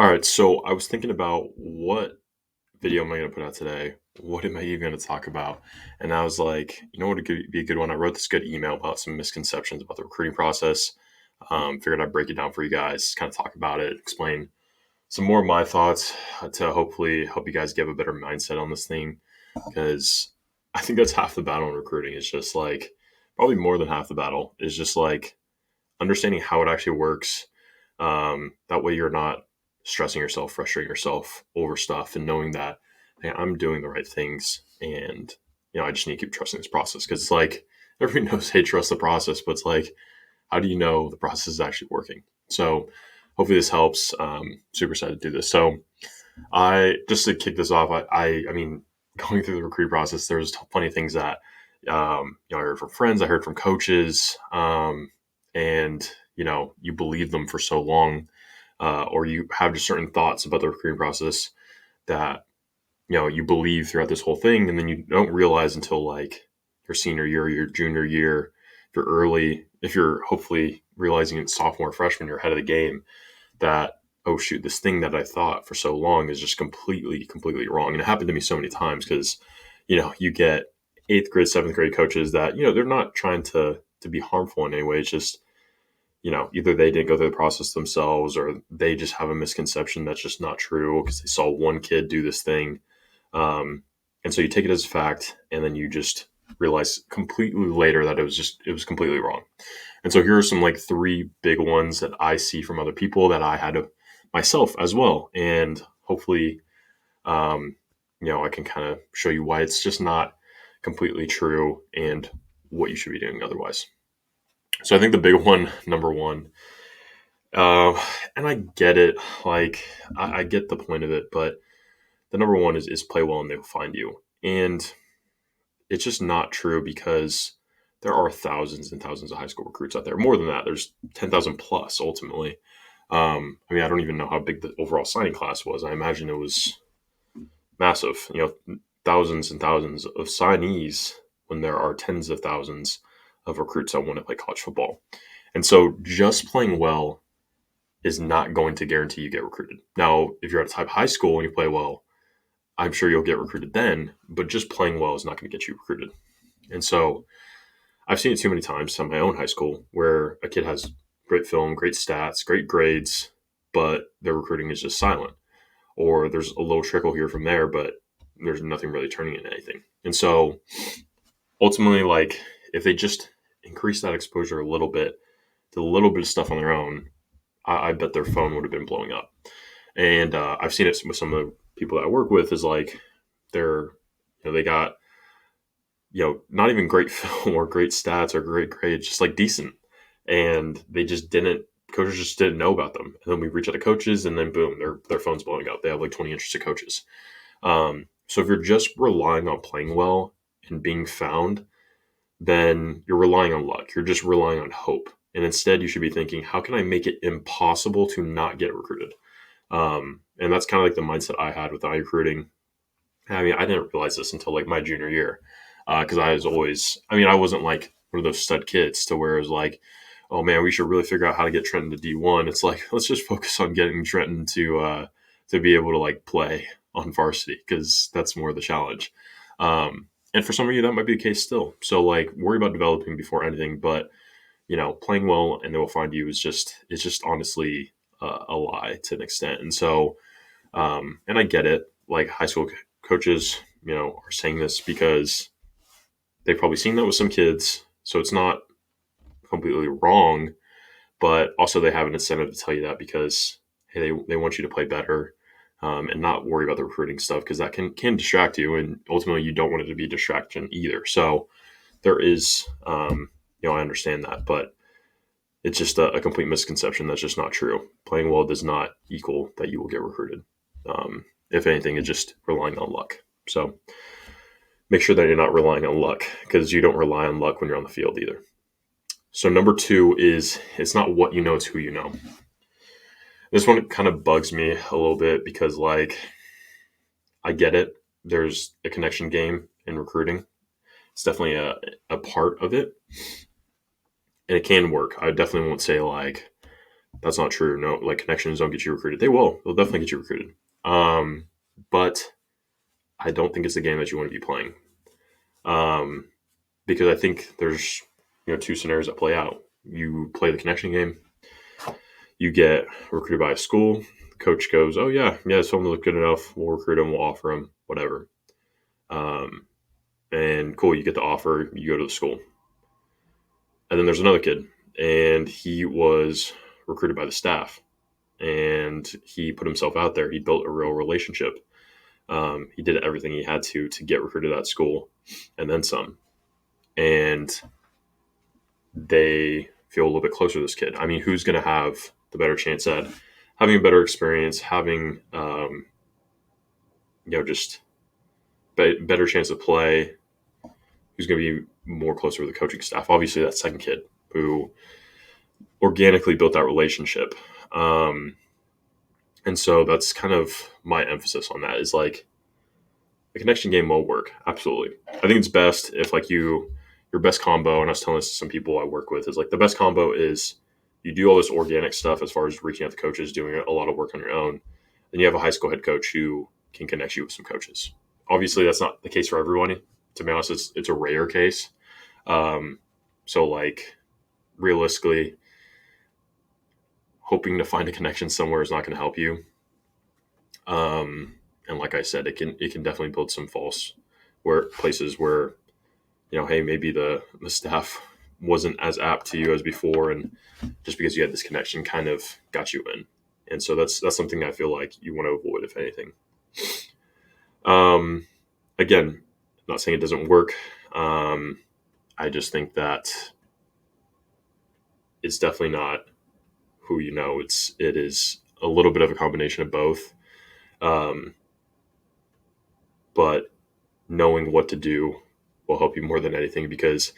All right, so I was thinking about what video am I going to put out today? What am I even going to talk about? And I was like, you know what would be a good one? I wrote this good email about some misconceptions about the recruiting process. Figured I'd break it down for you guys, kind of talk about it, explain some more of my thoughts to hopefully help you guys get a better mindset on this thing. Because I think that's half the battle in recruiting is just like, probably more than half the battle is just like understanding how it actually works. That way you're not stressing yourself, frustrating yourself over stuff, and knowing that, hey, I'm doing the right things, and I just need to keep trusting this process because it's like everybody knows, hey, trust the process, but it's like, how do you know the process is actually working? So hopefully this helps. Super excited to do this. So I just to kick this off, I mean, going through the recruit process, there's plenty of things that I heard from friends, I heard from coaches, and you believe them for so long, or you have just certain thoughts about the recruiting process that you believe throughout this whole thing, and then you don't realize until like your senior year, your junior year, if you're hopefully realizing it's sophomore, freshman, you're ahead of the game that, oh shoot, this thing that I thought for so long is just completely wrong. And it happened to me so many times because, you get eighth grade, seventh grade coaches that, they're not trying to be harmful in any way. It's just, either they didn't go through the process themselves or they just have a misconception that's just not true because they saw one kid do this thing. And so you take it as a fact and then you just realize completely later that it was completely wrong. And so here are some like three big ones that I see from other people that I had myself as well. And hopefully, um, I can kind of show you why it's just not completely true and what you should be doing otherwise. So I think the big one, number one, uh, and I get it, like I get the point of it, but the number one is play well and they'll find you. And it's just not true because there are thousands and thousands of high school recruits out there. More than that, there's 10,000 plus ultimately. I mean, I don't even know how big the overall signing class was. I imagine it was massive, thousands and thousands of signees when there are tens of thousands of recruits that want to play college football. And so just playing well is not going to guarantee you get recruited. Now, if you're at a type high school and you play well, I'm sure you'll get recruited then, but just playing well is not going to get you recruited. And so I've seen it too many times in my own high school where a kid has great film, great stats, great grades, but their recruiting is just silent. Or there's a little trickle here from there, but there's nothing really turning into anything. And so ultimately, like if they just increase that exposure a little bit to a little bit of stuff on their own, I bet their phone would have been blowing up. And I've seen it with some of the people that I work with is like they got not even great film or great stats or great grades, just like decent. And they just didn't, coaches just didn't know about them. And then we reach out to coaches and then boom, their phone's blowing up. They have like 20 interested coaches. So if you're just relying on playing well and being found, then you're relying on luck. You're just relying on hope. And instead, you should be thinking, how can I make it impossible to not get recruited? And that's kind of like the mindset I had with recruiting. I mean, I didn't realize this until like my junior year because I was always, I mean, I wasn't like one of those stud kids to where it was like, oh man, we should really figure out how to get Trenton to D1. It's like, let's just focus on getting Trenton to be able to like play on varsity because that's more the challenge. And for some of you, that might be the case still. So like, worry about developing before anything, but playing well and they will find you it's just honestly a lie to an extent. And so, and I get it. Like high school coaches, are saying this because they've probably seen that with some kids. So it's not completely wrong, but also they have an incentive to tell you that because hey, they want you to play better and not worry about the recruiting stuff because that can distract you, and ultimately you don't want it to be a distraction either. So there is, I understand that, but it's just a complete misconception that's just not true. Playing well does not equal that you will get recruited. If anything, it's just relying on luck. So make sure that you're not relying on luck because you don't rely on luck when you're on the field either. So number two is it's not what you know, it's who you know. This one kind of bugs me a little bit because like I get it. There's a connection game in recruiting. It's definitely a part of it. And it can work. I definitely won't say like That's not true. No, like connections don't get you recruited. They will. They'll definitely get you recruited. But I don't think it's the game that you want to be playing. Um, because I think there's two scenarios that play out. You play the connection game, you get recruited by a school. The coach goes, "Oh yeah, someone looks good enough. We'll recruit him. We'll offer him whatever." Um, and cool, you get the offer. You go to the school, and then there's another kid, and he was recruited by the staff, and he put himself out there. He built a real relationship. He did everything he had to get recruited at school, and then some. And they feel a little bit closer to this kid. I mean, who's going to have the better chance at having a better experience, having just better chance to play? Who's going to be more closer with the coaching staff? Obviously, that second kid who organically built that relationship. And so that's kind of my emphasis on that is like the connection game will work. Absolutely. I think it's best if like your best combo, and I was telling this to some people I work with, is like the best combo is you do all this organic stuff as far as reaching out to coaches, doing a lot of work on your own. Then you have a high school head coach who can connect you with some coaches. Obviously, that's not the case for everyone. To be honest, it's a rare case. So like realistically, hoping to find a connection somewhere is not going to help you. And like I said, it can definitely build some false places where hey, maybe the staff wasn't as apt to you as before, and just because you had this connection kind of got you in. And so that's something I feel like you want to avoid, if anything. Again, not saying it doesn't work. I just think that it's definitely not who you know. It is a little bit of a combination of both. But knowing what to do will help you more than anything, because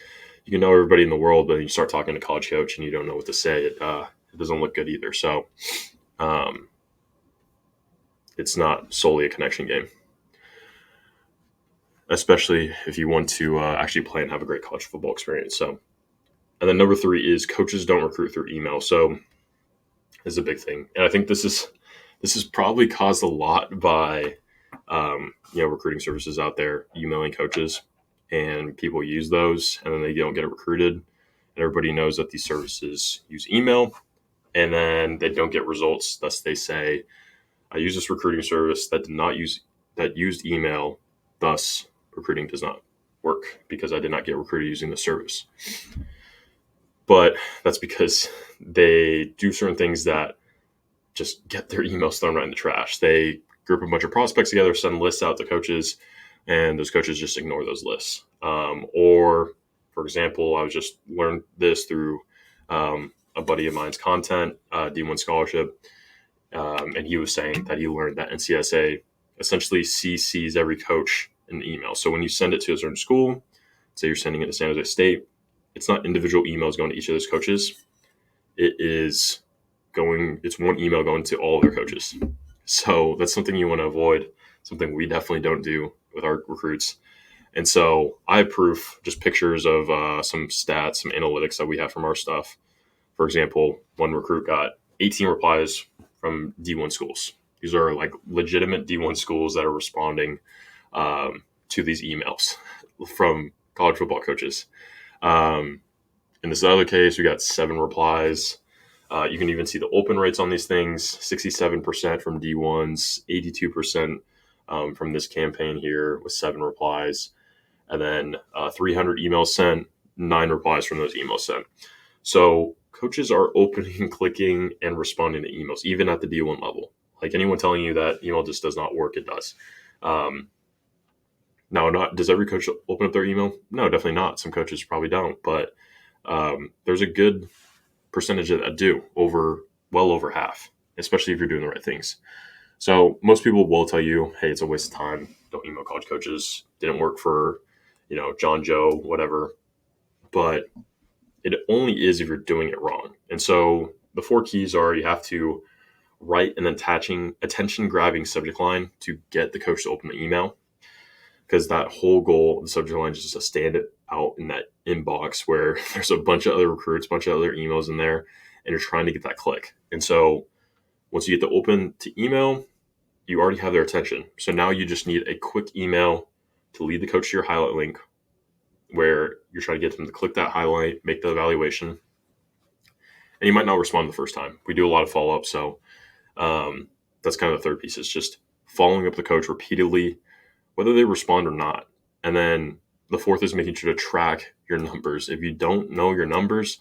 you can know everybody in the world, but you start talking to a college coach and you don't know what to say. It doesn't look good either. So it's not solely a connection game, especially if you want to actually play and have a great college football experience. So, and then number 3 is coaches don't recruit through email. So this is a big thing, and I think this is probably caused a lot by recruiting services out there emailing coaches, and people use those and then they don't get it recruited. And everybody knows that these services use email, and then they don't get results. Thus, they say, "I use this recruiting service that used email. Thus, recruiting does not work because I did not get recruited using the service." But that's because they do certain things that just get their emails thrown right in the trash. They group a bunch of prospects together, send lists out to coaches, and those coaches just ignore those lists. Or, for example, I was just learned this through a buddy of mine's content, D1 Scholarship, and he was saying that he learned that NCSA essentially CCs every coach in the email. So when you send it to a certain school, say you're sending it to San Jose State, it's not individual emails going to each of those coaches. It's one email going to all of their coaches. So that's something you want to avoid, something we definitely don't do with our recruits. And so I have proof, just pictures of some stats, some analytics that we have from our stuff. For example, one recruit got 18 replies from D1 schools. These are like legitimate D1 schools that are responding to these emails from college football coaches. In this other case, we got 7 replies. You can even see the open rates on these things, 67% from D1s, 82% from this campaign here with 7 replies. And then 300 emails sent, 9 replies from those emails sent. So coaches are opening, clicking, and responding to emails, even at the D1 level. Like anyone telling you that email just does not work, it does. Now, does every coach open up their email? No, definitely not. Some coaches probably don't, but there's a good percentage that do, well over half, especially if you're doing the right things. So most people will tell you, hey, it's a waste of time. Don't email college coaches. Didn't work for, John, Joe, whatever. But it only is if you're doing it wrong. And so the 4 keys are you have to write an attention grabbing subject line to get the coach to open the email. Because that whole goal of the subject line is just to stand it out in that inbox where there's a bunch of other recruits, a bunch of other emails in there. and you're trying to get that click. And so once you get the open to email, you already have their attention. So now you just need a quick email to lead the coach to your highlight link where you're trying to get them to click that highlight, make the evaluation. And you might not respond the first time. We do a lot of follow up. So that's kind of the third piece, is just following up the coach repeatedly, whether they respond or not. And then the fourth is making sure to track your numbers. If you don't know your numbers,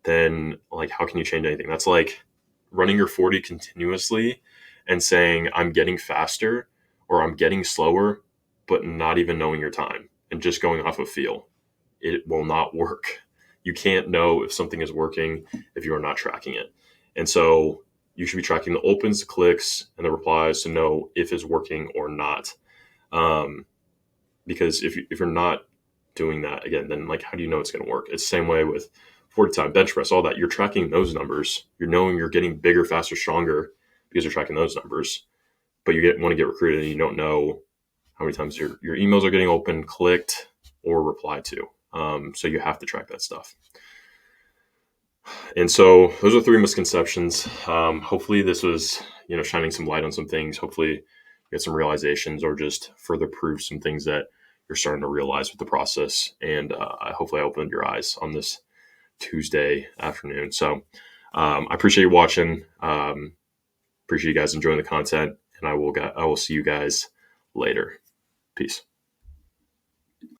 then like, how can you change anything? That's like running your 40 continuously and saying, I'm getting faster or I'm getting slower, but not even knowing your time and just going off of feel. It will not work. You can't know if something is working if you are not tracking it. And so you should be tracking the opens, the clicks, and the replies to know if it's working or not. Because if you're not doing that, again, then like, how do you know it's going to work? It's the same way with 40 time bench press, all that. You're tracking those numbers. You're knowing you're getting bigger, faster, stronger because you're tracking those numbers. But you want to get recruited and you don't know how many times your emails are getting opened, clicked, or replied to. So you have to track that stuff. And so those are 3 misconceptions. Hopefully this was, shining some light on some things. Hopefully you get some realizations or just further prove some things that you're starting to realize with the process. And hopefully I opened your eyes on this Tuesday afternoon. So I appreciate you watching. Appreciate you guys enjoying the content, and I will see you guys later. Peace.